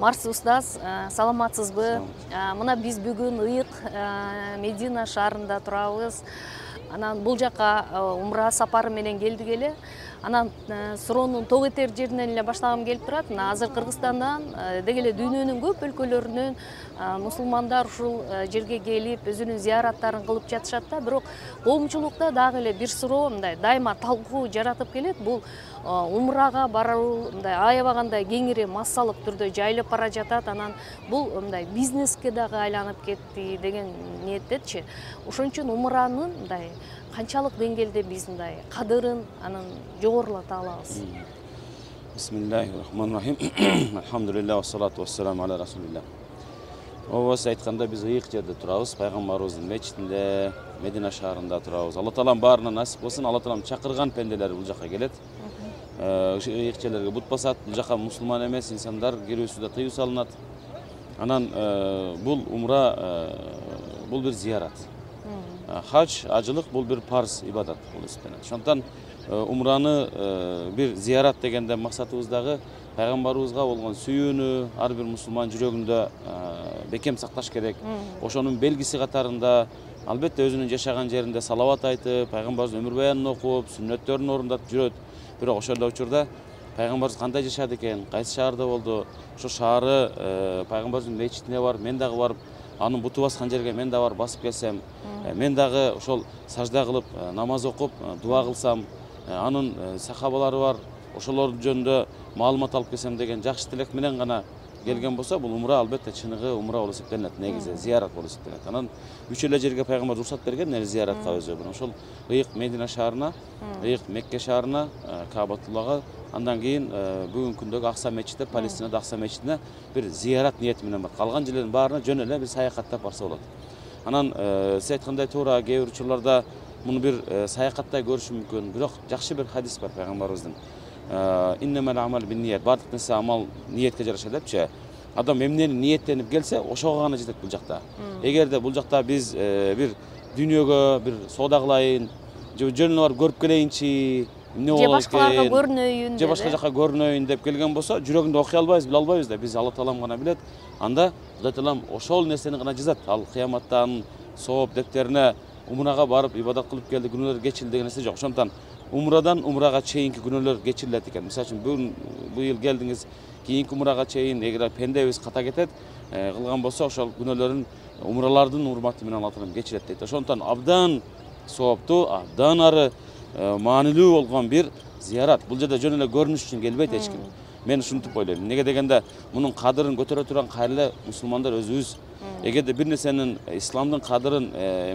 Марс устаз, саламатсызбы? Мына биз бүгүн Ыйык Медина шаарында турабыз. Анан бул жака умра сапары менен келдик эле. Анан суроонун ток этер жеринен эле баштагым келип турат. Азыр Кыргызстандан деги эле дүйнөнүн көп өлкөлөрүнөн мусулмандар ушул жерге келип өзүнүн зыяраттарын кылып жатышат да. Бирок коомчулукта дагы эле бир суроо мындай дайыма талкуу жаратып келет. Бул умрага баруу мындай аябагандай кеңири массалык түрдө жайылып бара жатат. Анан бул мындай бизнеске дагы айланып кетти деген ниеттечи. Ошон үчүн умранын мындай канчалык деңгээлде биз мындай кадырын анын жогорулата алабыз. Бисмиллахиррахманиррахим. Алхамдулилlah ва салату вассаламу аля расулилlah. Обасы айтканда биз Ыйык жерде турабыз, пайгамбарыбыздын мечитинде, Медина шаарында турабыз. Алла таалам баарына насип кылсын, Алла таалам чакырган пенделери бул жака келет. Ыйык жерлерге бут басат, бул жака мусулман эмес инсандар кирүүсүндө тыюу салынат. Анан бул умра бул бир зиярат. Хадж, ажылык бул бир парз ибадат болуп эсептелет. Ошондон умраны бир зиярат дегенде максатыбыз дагы пайгамбарыбызга болгон сүйүүнү ар бир мусулман жүрөгүндө бекем сакташ керек. Ошонун белгиси катарында албетте өзүнүн жашаган жеринде салават айтып, пайгамбарыбыздын өмүр баянын окуп, сүннөттөрүн орундатып жүрөт. Бирок ошондой учурда пайгамбарыбыз кандай жашады экен, кайсы шаарда болду, ошо шаары пайгамбарыбыздын мечитине барып, мен дагы барып, анын буту баскан жерге мен дагы барып басып келсем, мен дагы ошол сажда кылып, намаз окуп, дуа кылсам, анын сахабалары бар, ошолордун жөнүндө маалымат алып келсем деген жакшы тилек менен гана келген болсо, бул умра албетте чыныгы умра болуп эсептелет, негизи зиярат болуп эсептелет. Анан үч эле жерге пайгамбар уруксат берген эле зиyaratка өзү. Ошол Ыйык Медина шаарына, Ыйык Мекке шаарына, Каабатуллага, андан кийин бүгүнкү күндөгү Акса мечитте, Палестинада Акса мечитине бир зиярат ниети менен бар. Калган жерлердин баарына жөн эле бир саякаттап барса болот. Анан сиз айткандай туура, кээ бир учурларда муну бир саякаттай көрүшү мүмкүн. Бирок жакшы бир хадис бар пайгамбарыбыздын. Иннамал амал бин ният. Бардык нерсе амал ниетке жараша депчи. Адам эмнени ниеттенип келсе, ошого гана жетет бул жакта. Эгерде бул жакта биз бир дүйнөгө бир соода кылайын, жөн эле барып көрүп келейинчи, эмне болот, же башкаларга көрүнөйүн, же башка жака көрүнөйүн деп келген болсо, жүрөгүндө окуй албайбыз, биле албайбыз да. Биз Алла таалам гана билет. Анда Алла таалам ошол нерсени гана жазат. Ал кыяматтан сооп дептерине умрага барып ибадат кылып келди, күнөөлөр кечирилди деген нерсе жок. Ошондон умрадан умрага чейинки күнөөлөр кечирилет экен. Мисалы үчүн быйыл келдиңиз, кийинки умрага чейин эгер пендебиз ката кетет, кылган болсо ошол күнөөлөрүн умралардын урматы менен Алла таалам кечирет дейт. Ошондон абдан сооптуу, абдан ары маанилүү болгон бир зиярат. Бул жерде жөн эле көрүнүш үчүн келбейт эч ким. Мен ушинтип ойлойм. Неге дегенде, мунун кадырын көтөрө турган кайрылы мусулмандар өзүбүз. Эгерде бир нерсенин, исламдын кадырын,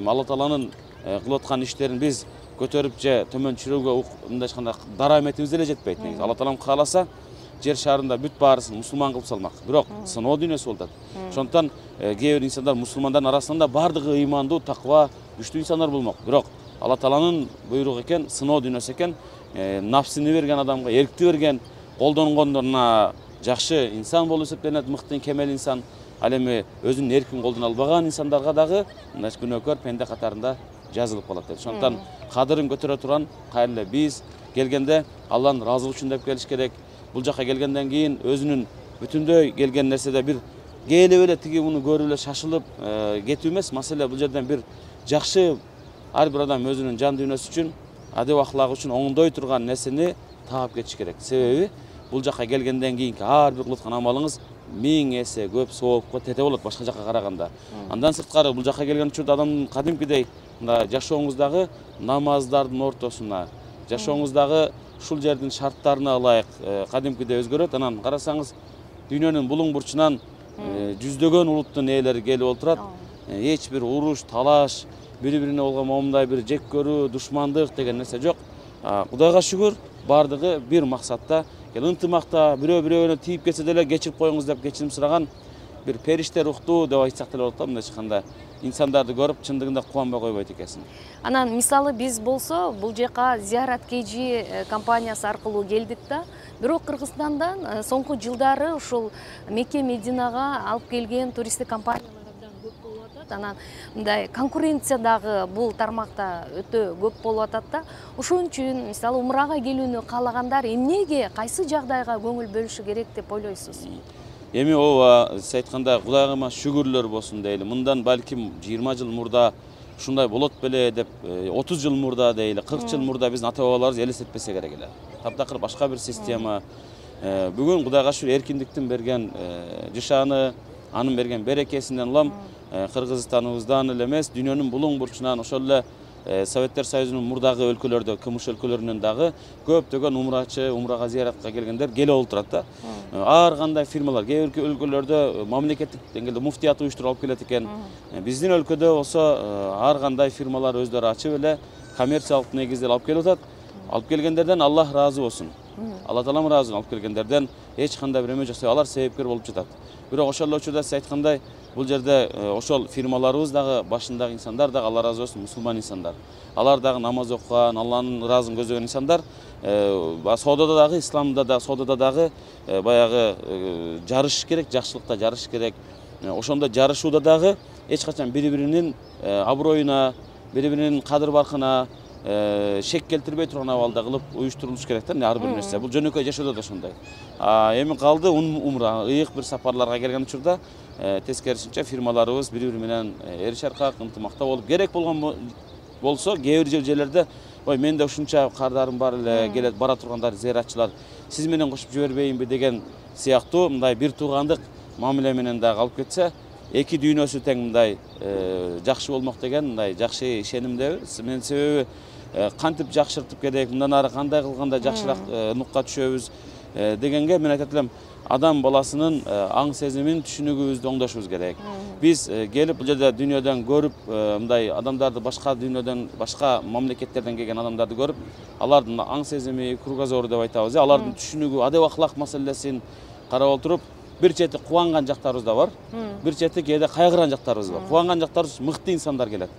Алла тааланын кылып аткан иштерин биз көтөрүп же төмөн түшүрүүгө мындай кандай дараметибиз деле жетпейт негизи. Алла таалам кааласа, жер шарында бүт баарысын мусулман кылып салмак. Бирок сыноо дүйнөсү болуп атат. Ошондон кээ бир инсандар мусулмандардын арасында бардыгы ыймандуу, таква, күчтүү инсандар болмок. Бирок Алла тааланын буйругу экен, сыноо дүйнөсү экен, нафсини берген адамга, эркти берген, колдонгондоруна жакшы инсан болуп эсептелет, мыкты, кемел инсан. Ал эми өзүнүн эркин колдоно албаган инсандарга дагы күнөөкөр пенде катарында жазылып калат. Ошондон кадырын көтөрө турган кайрылы биз келгенде Алланын ыраазылыгы үчүн деп келиш керек. Бул жака келгенден кийин өзүнүн бүтүндөй келген нерседе бир келип эле тиги муну көрүп эле шашылып кетүү эмес. Маселе бул жерден бир жакшы ар бир адам өзүнүн жан дүйнөсү үчүн, адеп ахлагы үчүн оңдой турган нерсени таап кетиш керек. Себеби бул жака келгенден кийинки ар бир кылып аткан амалыңыз 1000 эсе көп соопко тете болот башка жака караганда. Андан сырткары бул жака келген учурда адамдын кадимкидей жашооңуздагы намаздардын ортосуна, жашооңуздагы ушул жердин шарттарына ылайык кадимкидей өзгөрөт. Анан карасаңыз, дүйнөнүн булуң бурчунан жүздөгөн улуттун ээлери келип отурат. Эч бир уруш, талаш, бири-бирине болгон момундай бир жек көрүү, душмандык деген нерсе жок. Кудайга шүгүр, бардыгы бир максатта, ынтымакта, бирөө-бирөөнө тийип кетсе деле кечирип коюңуз деп кечирим сураган бир периште рухтуу деп айтсак деле болот да. Мындай чыкканда инсандарды көрүп чындыгында кубанбай койбойт экенсиң. Анан мисалы биз болсо бул жака Зиярат KG компаниясы аркылуу келдик да. Бирок Кыргызстандан соңку жылдары ушул Мекке Мединага алып келген туристтик компаниялар көп болуп атат. Анан мындай конкуренция дагы бул тармакта өтө көп болуп атат да. Ошон үчүн мисалы умрага келүүнү каалагандар эмнеге, кайсы жагдайга көңүл бөлүшү керек деп ойлойсуз? Эми ооба сиз айткандай Кудайга шүгүрлөр болсун дейли. Мындан балким 20 жыл мурда ушундай болот беле деп 30 жыл мурда дейли, 40 жыл мурда биздин ата бабаларыбыз элестетпесе керек эле. Таптакыр башка бир система. Бүгүн Кудайга шүгүр эркиндиктин берген жашааны, анын берген берекесинен улам Кыргызстаныбыздан эле эмес, дүйнөнүн булуң бурчунан ошол эле Советтер Союзунун мурдагы өлкөлөрдө, кымыш өлкөлөрүнөн дагы көптөгөн умрачы, умрага зияратка келгендер келип олтурат да. Ар кандай фирмалар, кээ бир өлкөлөрдө мамлекеттик деңгээлде муфтият уюштуруп алып келет экен. Биздин өлкөдө болсо ар кандай фирмалар өздөрү ачып эле коммерциялык негизде алып келип атат. Алып келгендерден Аллах разы болсун. Алла таалам разы алып келгендерден эч кандай бир эме жасабай, алар себепкер болуп жатат. Бирок ошол учурда сиз айткандай, бул жерде ошол фирмаларыбыз дагы, башындагы инсандар дагы Алла разы болсун, мусулман инсандар. Алар дагы намаз окуган, Алланын ыраазын көздөгөн инсандар. Соодада дагы, исламда да, соодада дагы баягы жарыш керек, жакшылыкта жарыш керек. Ошондо жарышууда дагы эч качан бири-биринин аброюна, бири-биринин кадыр-баркына шек келтирбей турган абалда кылып уюштурулуш керек да, ар бир нерсе. Бул жөнөкөй жашоодо да ошондой. Эми калды умра, ыйык бир сапарларга келген учурда тескерисинче фирмаларыбыз бири-бири менен эри чаркак, ынтымакта болуп, керек болгон болсо, кээ бир жерлерде ой, менде ушунча кардарым бар эле, келет бара тургандар, зыяратчылар, сиз менен кошуп жибербейинби деген сыяктуу мындай бир туугандык мамиле менен дагы алып кетсе, эки дүйнөсү тең мындай жакшы болмок деген мындай жакшы ишенимдебиз. Мен себеби кантип жакшыртып керек, мындан ары кандай кылганда жакшыраак нукка түшөбүз дегенге мен айтат элем, адам баласынын аң сезимин, түшүнүгүбүздү оңдошубуз керек. Биз келип бул жерде дүйнөдөн көрүп, мындай адамдарды башка дүйнөдөн, башка мамлекеттерден келген адамдарды көрүп, алардын аң сезими, кругозору деп айтабыз, алардын түшүнүгү, адеп ахлак маселесин карап отуруп, бир чети кубанган жактарыбыз да бар, бир чети кээде кайгырган жактарыбыз бар. Кубанган жактарыбыз мыкты инсандар келет,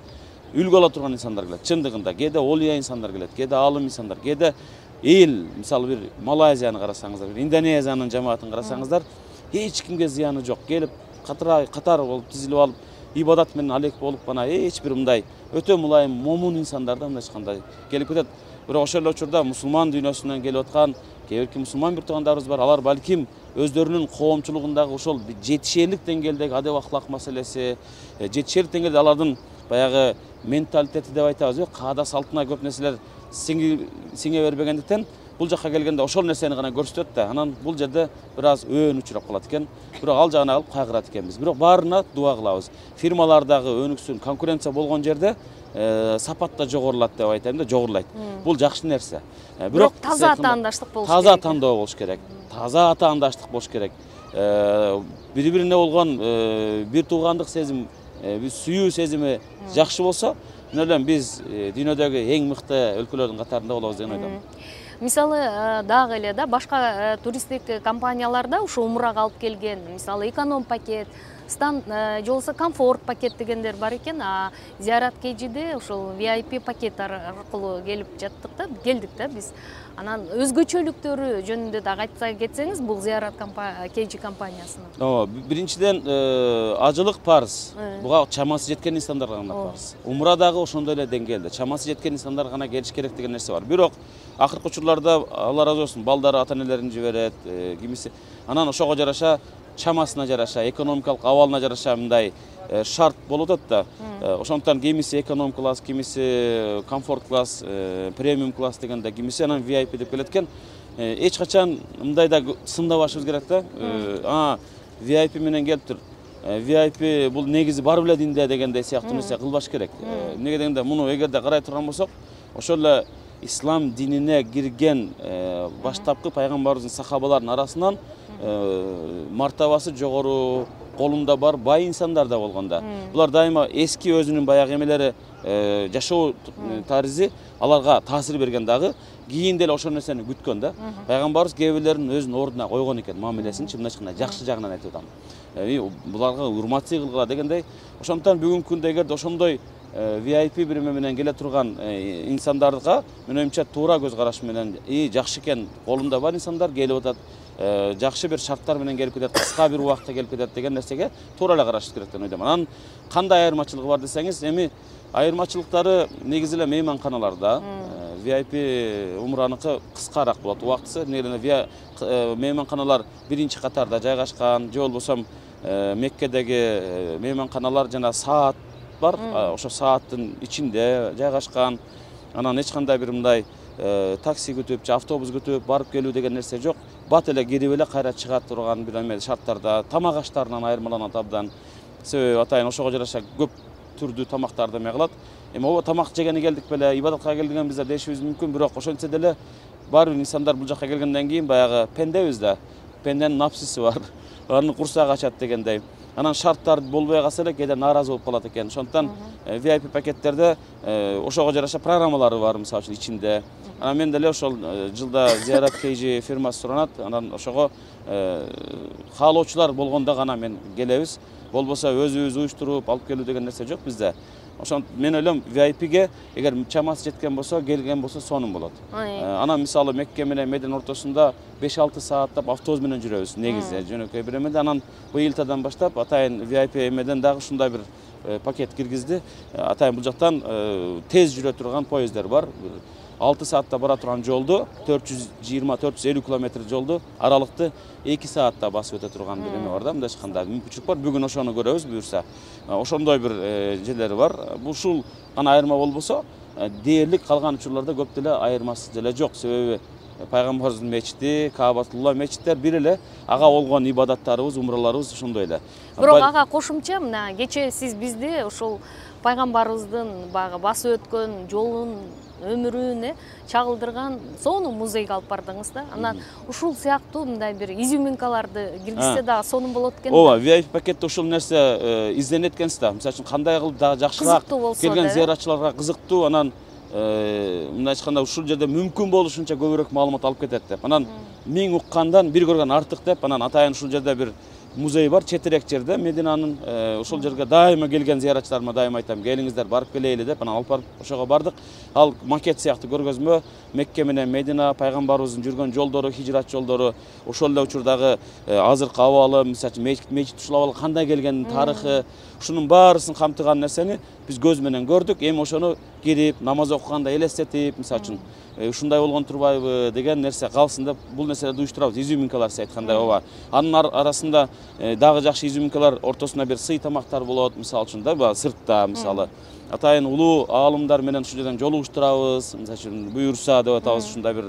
үлгү ала турган инсандар келет. Чындыгында кээде олия инсандар келет, кээде алым инсандар, кээде эл, мисалы бир Малайзияны карасаңыздар, бир Индонезиянын жамаатын карасаңыздар, эч кимге зыяны жок. Келип катар болуп тизилип алып, ибадат менен алек болуп гана эч бир мындай өтө мулайым, момун инсандар да мындай кандай келип кетет. Бирок ошол эле учурда мусулман дүйнөсүнөн келип аткан кээ бир мусулман бир туугандарыбыз бар. Алар балким өздөрүнүн коомчулугундагы ошол жетишерлик деңгээлдеги адеп ахлак маселеси, жетишерлик деңгээлде алардын баягы менталитети деп айтабыз, каада салтына көп нерселер сиңе бербегендиктен бул жакка келгенде ошол нерсени гана көрсөтөт да, анан бул жерде бир аз өөн учурап калат экен. Бирок ал жагына алып кайгырат экенбиз. Бирок баарына дуа кылабыз. Фирмалардагы өнүксүн, конкуренция болгон жерде сапат да жогорулат деп айтайм да, жогорулайт. Бул жакшы нерсе. Бирок таза атаандаштык болуш керек. Таза атаандоо болуш керек. Таза атаандаштык болуш керек. Бири-бирине болгон бир туугандык сезим, сүйүү сезими жакшы болсо, мен ойлойм биз дүйнөдөгү эң мыкты өлкөлөрдүн катарында болобуз деген ойдомун. Мисалы дагы эле да башка туристтик компанияларда ушу умрага алып келген, мисалы эконом пакет, стан же болбосо комфорт пакет дегендер бар экен. Зиярат KG'де ушул VIP пакет аркылуу келдик да биз. Анан өзгөчөлүктөрү жөнүндө дагы айтса кетсеңиз, бул зиярат KG компаниясынын. Биринчиден ажылык парыз. Буга чамасы жеткен инсандар гана парыз. Умра дагы ошондой эле деңгээлде. Чамасы жеткен инсандар гана келиш керек деген нерсе бар. Бирок акыркы учурларда Алла разы болсун, балдары ата-энелерин жиберет, кимиси. Анан ошого жараша, чамасына жараша, экономикалык абалына жараша мындай шарт болуп атат да. Ошондуктан кимиси эконом класс, кимиси комфорт класс, премиум класс дегенде, кимиси анан VIP деп келет экен. Эч качан мындайда сындабашыбыз керек да. VIP менен келиптир. VIP бул негизи бар беле динде дегендей сыяктуу нерсе кылбаш керек. Эмнеге дегенде, муну эгерде карай турган болсок, ошол эле ислам динине кирген баштапкы пайгамбарыбыздын сахабаларынын арасынан мартабасы жогору, колунда бар бай инсандар да болгонда. Булар дайыма эски өзүнүн баягы эмелери, жашоо тарзи аларга таасир берген дагы, кийин деле ошол нерсени күткөн да. Пайгамбарыбыз кээ бирлерин өзүнүн ордуна койгон экен, мамилесин чындап айтканда жакшы жагынан айтып атам. Буларга урмат кылгыла дегендей. Ошондуктан бүгүнкү күндө эгерде ошондой VIP бир эме менен келе турган инсандарга мен оюмча туура көз караш менен жакшы экен, колунда бар инсандар келип атат, жакшы бир шарттар менен келип кетет, кыска бир убакытта келип кетет деген нерсеге туура эле карашыбыз керек деп ойдойм. Анан кандай айырмачылыгы бар десеңиз, эми айырмачылыктары негизи эле мейманканаларда, VIP умраныкы кыскараак болот убактысы. Мейманканалар биринчи катарда жайгашкан, же болбосо Меккедеги мейманканалар жана саат бар, ошо сааттын ичинде жайгашкан. Анан эч кандай бир мындай такси күтүп, же автобус күтүп барып келүү деген нерсе жок. Бат эле кирип эле кайра чыга турган бир эме шарттарда тамак аштарынан айырмаланат абдан. Себеби атайын ошого жараша көп түрдүү тамактарды эме кылат. Эми ооба тамак жегени келдик беле, ибадатка келдиген бизде дешибиз мүмкүн, бирок ошентсе деле баары бир инсандар бул жака келгенден кийин баягы пендебиз да. Пенденин напсысы бар. Анын курсагы ачат дегендей. Анан шарттар болбой калса эле кээде нааразы болуп калат экен. Ошондуктан VIP пакеттерде ошого жараша программалары бар, мисалы үчүн ичинде. Анан мен деле ошол жылда зиярат KG фирмасы суранат. Анан ошого каалоочулар болгондо гана мен келебиз. Болбосо өзүбүз уюштуруп алып келүү деген нерсе жок бизде. Ошон мен ойлойм VIP'ге эгер чамасы жеткен болсо, келген болсо сонун болот. Анан мисалы Мекке менен Медине ортосунда 5-6 сааттап автобус менен жүрөбүз. Негизи жөнөкөй бир эмеде. Анан быйылтадан баштап атайын VIP эмеден дагы ушундай бир пакет киргизди. Атайын бул жактан тез жүрө турган поездер бар. 6 saatта бара турган жолду, 420-450 километр жолду аралыкты 2 saatта басып өтө турган бир эме бар да, мындай кандай мүмкүнчүлүк бар. Бүгүн ошону көрөбүз буюрса. Ошондой бир жерлери бар. Ушул гана айырма болбосо, дээрлик калган учурларда көп деле айырмасы деле жок. Себеби Пайгамбарыбыздын мечити, Каабатулла мечиттер бир эле, ага болгон ибадаттарыбыз, умраларыбыз ошондой эле. Бирок ага кошумча, мына кечээ сиз бизди ушул Пайгамбарыбыздын багы басып өткөн жолун, өмүрүнө чагылдырган сонун музейге алып бардыңыз да. Анан ушул сыяктуу мындай бир изюминкаларды киргизсе дагы сонун болот экен. Ооба, VIP пакетте ушул нерсе изденет экенсиз да. Мисалы үчүн кандай кылып дагы жакшыраак келген зыяратчыларга кызыктуу, анан мындай айтканда ушул жерде мүмкүн болушунча көбүрөөк маалымат алып кетет деп. Анан 1000 уккандан 1 көргөн артык деп, анан атайын ушул жерде бир музей бар, четирек жерде Мединанын. Ошол жерге дайыма келген зыяратчыларыма дайыма айтам, келиңиздер барып келели деп, анан алып барып ошого бардык. Ал макет сыяктуу көргөзмө Мекке менен Медина, пайгамбарыбыздын жүргөн жолдору, хижрат жолдору, ошол эле учурдагы азыркы абалы, мисалы мечит ушул абалга кандай келгенин тарыхы, ушунун баарысын камтыган нерсени биз көз менен көрдүк. Эми ошону кирип, намаз окуганда элестетип, мисалы үчүн ушундай болгон турбайбы деген нерсе калсын деп бул нерселерди уюштурабыз. Изюминкалар сиз айткандай, ооба. Анын арасында дагы жакшы изюминкалар ортосунда бир сый тамактар болот, мисалы үчүн да, сыртта мисалы. Атайын улуу аалымдар менен ушул жерден жолугуштурабыз, мисалы үчүн буюрса деп атабыз, ушундай бир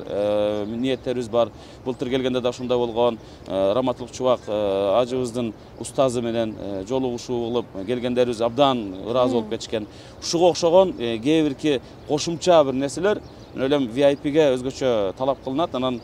ниеттерибиз бар. Былтыр келгенде да ушундай болгон. Раматылык Чубак ажыбыздын устазы менен жолугушуу кылып келгендерибиз абдан ыраазы болуп кетишкен. Ушуга окшогон кээ бирки кошумча бир нерселер ойлойм VIP'ге өзгөчө талап кылынат, анан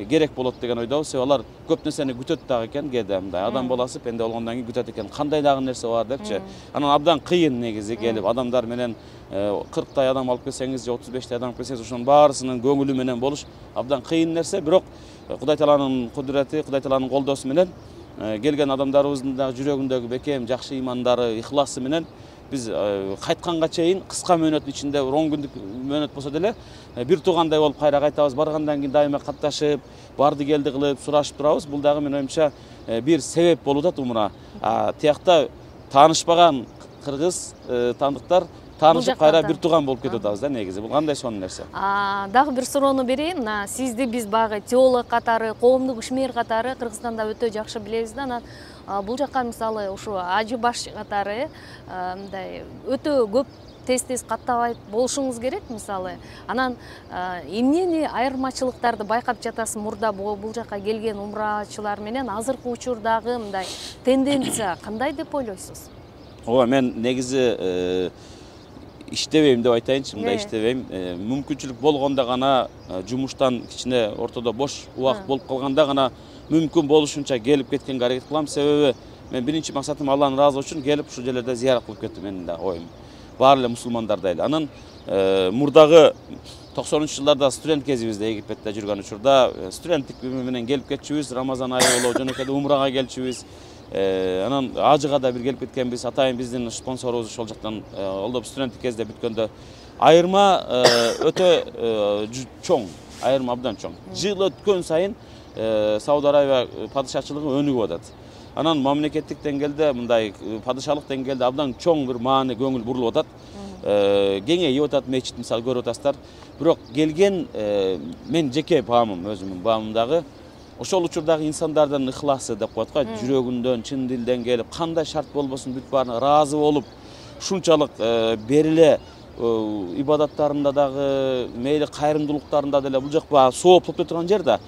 керек болот деген ойдобуз. Себеби алар көп нерсени күтөт дагы экен, кээде мындай адам баласы пенде болгондон кийин күтөт экен. Кандай дагы нерсе бар депчи. Анан абдан кыйын негизи келип адамдар менен 40 адам алып келсеңиз же 35 адам алып келсеңиз, ошонун баарысынын көңүлү менен болуш абдан кыйын нерсе. Бирок Кудай Тааланын кудурети, Кудай Тааланын колдоосу менен келген адамдарыбыздын дагы жүрөгүндөгү бекем жакшы имандары, ихласы менен биз кайтканга чейин кыска мөөнөттүн ичинде 10 күндүк мөөнөт болсо деле бир туугандай болуп кайра кайтабыз. Баргандан кийин дайыма катташып, барды келди кылып, сурашып турабыз. Бул дагы мен оюмча бир себеп болуп атат умра. Тиякта таанышпаган кыргыз тандыктар таанышып кайра бир тууган болуп кетип атабыз да негизи. Бул кандай сонун нерсе. Дагы бир суроону берейин. Сизди биз багы теолог катары, коомдук ишмер катары Кыргызстанда өтө жакшы билебиз да. Анан бул жакка мисалы ушу ажы баш катары мындай өтө көп тез каттабай болушуңуз керек мисалы. Анан эмнени айырмачылыктарды байкап жатасыз мурда бул жакка келген умрачылар менен азыркы учурдагы мындай тенденция кандай деп ойлойсуз? Ооба, мен негизи иштебейм деп айтайынчы, мындай иштебейм. Мүмкүнчүлүк болгондо гана жумуштан кичине ортодо бош убакыт болуп калганда гана мүмкүн болушунча келип кеткенге аракет кылам. Себеби мен биринчи максатым Алланын ыраазылыгы үчүн келип ушул жерлерде зыярат кылып кеттим, менин да оюм. Баары эле мусулмандардай эле. Анан мурдагы 90-жылдарда студент кезибизде Египетте жүргөн учурда студенттик менен келип кетчүбүз, Рамазан айы болуп жөнөкөйдө умрага келчүбүз. Анан ажыга да бир келип кеткенбиз. Атайын биздин спонсорубуз ошол жактан олдоп студенттик кезде бүткөндө айырма өтө чоң, айырма абдан чоң. Жыл өткөн сайын Сауд Арабия падышачылыгы өнүгүп атат. Анан мамлекеттик деңгээлде мындай падышалык деңгээлде абдан чоң бир маани көңүл бурулуп атат. Кеңейип атат мечит, мисалы көрүп атасыздар. Бирок келген мен жеке баамым, өзүмдүн баамымдагы ошол учурдагы инсандардын ыхласы деп коет го, жүрөгүндөн, чын дилден келип, кандай шарт болбосун бүт баарына ыраазы болуп, ушунчалык бериле ибадаттарында дагы, мейли кайрымдуулуктарында деле бул жак баягы сооп топтой турган жер да.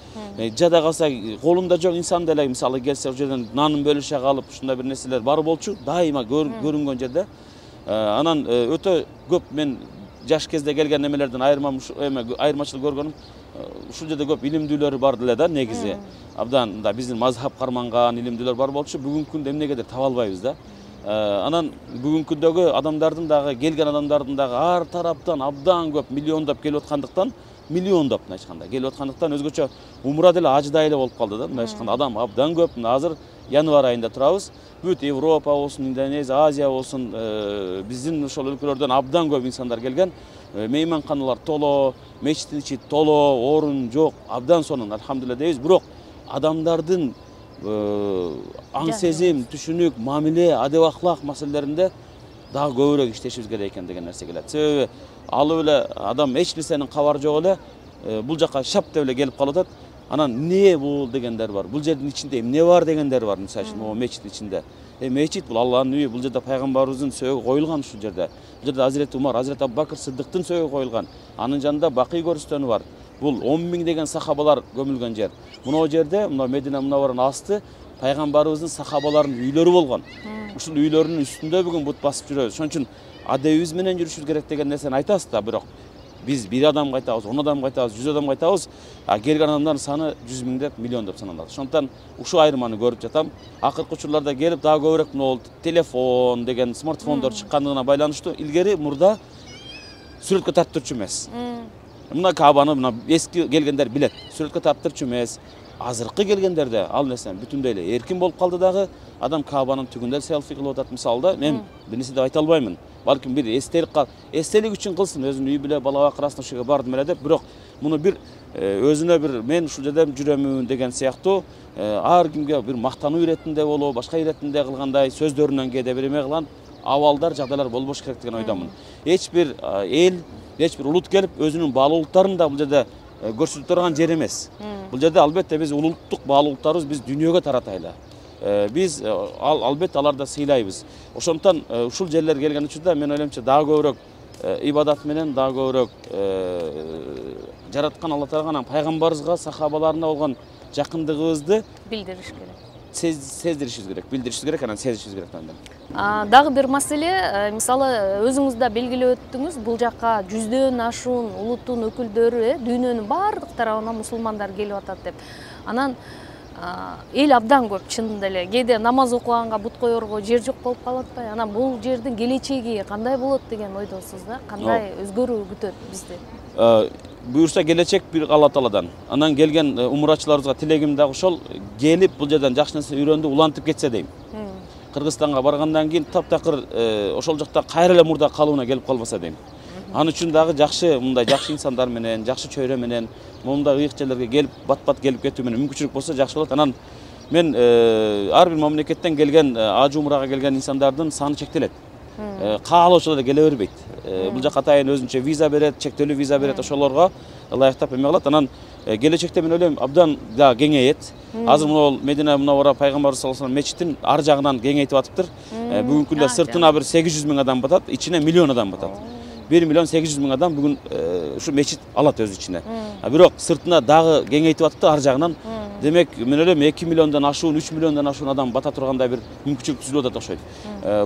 Жада калса колунда жок инсан деле мисалы келсе ошол жерден нанын бөлүшө калып, ушундай бир нерселер бар болчу, дайыма көрүнгөн жерде. Анан өтө көп мен жаш кезде келген немелерден айырмачылык көргөнүм, ушул жерде көп илимдүүлөр бар деле да, негизи. Абдан мындай биздин мазхаб карманган илимдүүлөр бар болчу, бүгүнкү күндө эмнегедир таба албайбыз да. Анан бүгүнкү күндөгү адамдардын дагы, келген адамдардын дагы ар тараптан абдан көп миллиондоп келип аткандыктан, миллиондоп мындай айтканда келип аткандыктан өзгөчө умра деле ажыдай эле болуп калды да. Мындай айтканда адам абдан көп. Азыр январь айында турабыз. Бүт Европа болсун, Индонезия, Азия болсун, биздин ошол өлкөлөрдөн абдан көп инсандар келген. Мейманканалар толо, мечиттин ичи толо, орун жок. Абдан сонун, алхамдулилла дейбиз. Бирок адамдардын аң сезим, түшүнүк, мамиле, адеп ахлак маселелеринде дагы көбүрөөк иштешибиз керек экен деген нерсе келет. Себеби алып эле адам эч нерсенин кабары жок эле бул жака шап деп эле келип калып атат. Анан эмне бул дегендер бар. Бул жердин ичинде эмне бар дегендер бар. Мисалы үчүн могу мечиттин ичинде. Мечит бул Алланын үйү. Бул жерде пайгамбарыбыздын сөөгү коюлган ушул жерде. Бул жерде Азирет Умар, Азирет Абубакыр Сыддыктын сөөгү коюлган. Анын жанында Бакый көрүстөнү бар. Бул 10 000 деген сахабалар көмүлгөн жер. Мына жерде, мына Медина Мунавваранын асты пайгамбарыбыздын сахабаларынын үйлөрү болгон. Ушул үйлөрүнүн үстүндө бүгүн бут басып жүрөбүз. Ошон үчүн адебибиз менен жүрүшүбүз керек деген нерсени айтасыз да, бирок биз 1 адамга айтабыз, 10 адамга айтабыз, 100 адамга айтабыз, келген адамдардын саны 100 000 миллиондоп саналат. Ошондон ушул айырманы көрүп жатам. Акыркы учурларда келип дагы көбүрөөк болду. Телефон деген смартфондор чыккандыгына байланыштуу илгери мурда сүрөткө тартып турчу эмес. Мына Кабаны мына эски келгендер билет. Сүрөткө тартып турчу эмес. Азыркы келгендерде ал нерсе бүтүндөй эле эркин болуп калды дагы. Адам Кабанын түгүндө селфи кылып атат мисалда. Мен бир нерсе деп айта албаймын. Балким бир эстелик үчүн кылсын, өзүнүн үй биле бала бакырасына ошого бардым эле деп, бирок муну бир өзүнө бир мен ушул жерде жүрөмүн деген сыяктуу ар кимге бир мактануу иретинде болобу, башка иретинде кылгандай сөздөрүнөн кээде бир эме кылган абалдар, жагдайлар болбош керек деген ойдомун. Эч бир эл, эч бир улут келип өзүнүн баалуулуктарын да бул жерде көрсөтүп турган жер эмес. Бул жерде албетте биз улуттук баалуулуктарыбыз биз дүйнөгө таратайлы. Биз албетте аларды сыйлайбыз. Ошондон ушул жерлер келген учурда мен ойлоймчу дагы көбүрөөк ибадат менен, дагы көбүрөөк жараткан Алла Таалага, пайгамбарыбызга, сахабаларына болгон жакындыгыбызды билдириш керек. Сездиришибиз керек, билдиришибиз керек, анан сезишибиз керек да. Дагы бир маселе, мисалы өзүңүз да белгилеп өттүңүз, бул жакка жүздөн ашуун улуттун өкүлдөрү, дүйнөнүн бардык тарабынан мусулмандар келип атат деп. Анан эл абдан көп чынында эле. Кээде намаз окуганга бут коерго жер жок болуп калып атпайбы? Анан бул жердин келечеги кандай болот деген ойдосуз да? Кандай өзгөрүү күтөт бизди? Буюрса келечек бир Алла Тааладан. Анан келген умрачыларыбызга тилегим дагы ошол, келип бул жерден жакшы нерсе үйрөндү, улантып кетсе дейм. Кыргызстанга баргандан кийин таптакыр ошол жакта кайра эле мурда калууна келип калбаса дейм. Анын үчүн дагы жакшы, мындай жакшы инсандар менен, жакшы чөйрө менен, мындай ыйык жерлерге келип, бат-бат келип кетүү менен мүмкүнчүлүк болсо жакшы болот. Анан мен ар бир мамлекеттен келген, ажы умрага келген инсандардын саны чектелет. Каалоочу эле келе бербейт. Бул жак атайын өзүнчө виза берет, чектелүү виза берет, ошолорго ылайыктап эме кылат. Анан келечекте мен ойлойм абдан да кеңейет. Азыр мына Медина Мунаввара пайгамбарыбыз саллаллаху алейхи ва саллям мечитин ар жагынан кеңейтип атыптыр. Бүгүнкү күндө сыртына бир 800 000 адам батат, ичине миллион адам батат. 1 миллион 800 000 адам бүгүн ушу мечит алат өз ичине. Бирок сыртына дагы кеңейтип атыптыр ар жагынан. Демек, мен ойлойм 2 миллиондон ашуун, 3 миллиондон ашуун адам бата тургандай бир мүмкүнчүлүк түзүлүп атат окшойт.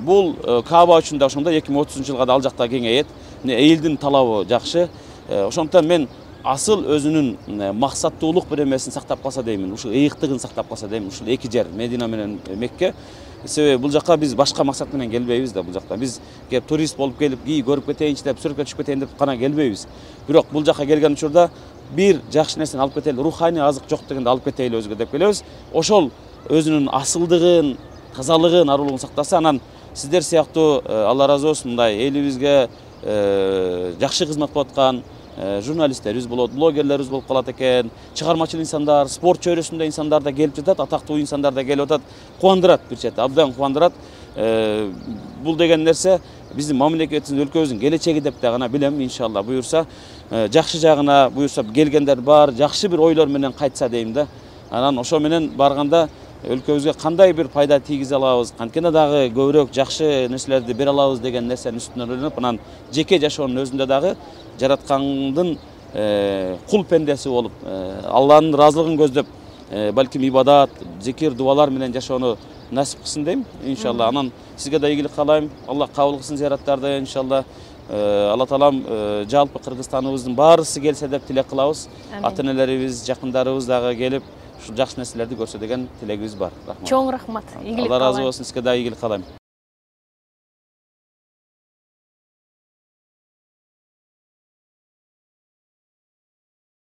Бул Кааба үчүн да ошондой 2030-жылга да ал жакта кеңейет. Элдин талабы жакшы. Ошондон мен асыл өзүнүн максаттуулук бир эмесин сактап калса деймин. Ушул ыйыктыгын сактап калса деймин. Ушул эки жер, Медина менен Мекке. Себеби бул жакка биз башка максат менен келбейбиз да, бул жакта. Биз кеп турист болуп келип, көрүп кетейинчи деп, сүрөткө түшүп кетейин деп гана келбейбиз. Бирок бул жакка келген учурда бир жакшы нерсени алып кетели, руханий азык жок дегенде алып кетели өзгө деп келебиз. Ошол өзүнүн асылдыгын, тазалыгын, арулугун сактаса, анан сиздер сыяктуу Алла ыраазы болсун, мындай элибизге жакшы кызмат кылып аткан журналисттерибиз болот, блогерлерибиз болуп калат экен, чыгармачыл инсандар, спорт чөйрөсүндө инсандар да келип жатат, атактуу инсандар да келип атат, кубандырат бир чети, абдан кубандырат. Бул деген нерсе биздин мамлекетибиздин өлкөбүздүн келечеги деп дагы билем. Иншалла буюрса жакшы жагына буюрса келгендер бар, жакшы бир ойлор менен кайтса дейм да. Анан ошо менен барганда өлкөбүзгө кандай бир пайда тийгизе алабыз, анткени дагы көбүрөөк жакшы нерселерди бере алабыз деген нерсенин үстүнөн ойлонуп, анан жеке жашоонун өзүндө дагы жараткандын кул пендеси болуп, Алланын ыраазылыгын көздөп, балким ибадат, зикир, дубалар менен жашоону насип кылсын дейм. Иншалла. Анан сизге да ийгилик каалайм. Алла кабыл кылсын зыяраттарды. Иншалла. Алла таалам жалпы Кыргызстаныбыздын баарысы келсе деп тилек кылабыз. Ата-энелерибиз, жакындарыбыз дагы келип, ушул жакшы нерселерди көрсө деген тилегибиз бар. Рахмат. Чоң рахмат. Ийгилик каалайм. Алла каалайм. разы болсун. Сизге да ийгилик каалайм.